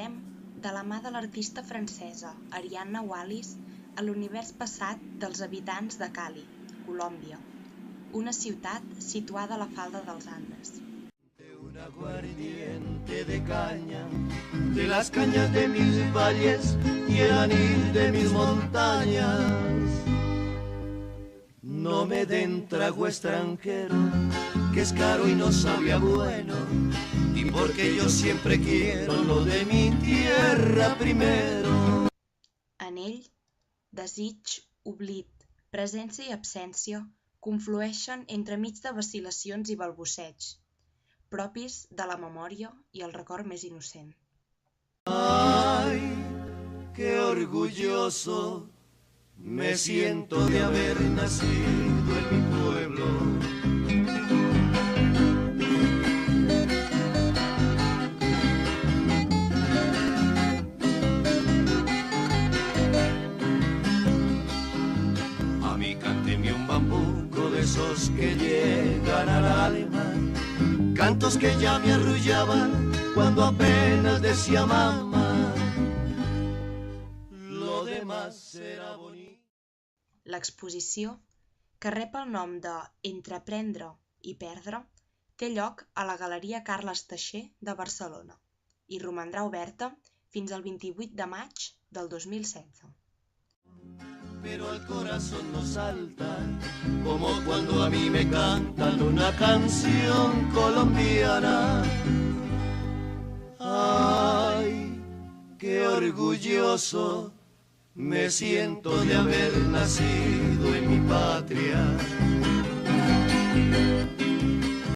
Viatjarem de la mà de l'artista francesa Arianna Wallis a l'univers passat dels habitants de Cali, Colòmbia, una ciutat situada a la falda dels Andes. Un aguardiente de caña, de las cañas de mis valles y el anil de mis montañas. No me den trago extranjero, que es caro y no sabía bueno, y porque yo siempre quiero lo de mi tierra primero. En ell, desig, oblit, presència i absència conflueixen entremig de vacil·lacions i balbuceig, propis de la memòria i el record més innocent. Ay, qué orgulloso me siento de haber nacido en mi pueblo. A mí cánteme un bambuco de esos que llegan al alma, cantos que ya me arrullaban cuando apenas decía mamá. Lo demás será bonito. L'exposició, que rep el nom de Entreprendre i perdre, té lloc a la Galeria Carles Taixer de Barcelona i romandrà oberta fins al 28 de maig del 2016. Pero al corazón no salta, como cuando a mí me cantan una canción colombiana. Ay, qué orgulloso me siento de haber nacido en mi patria.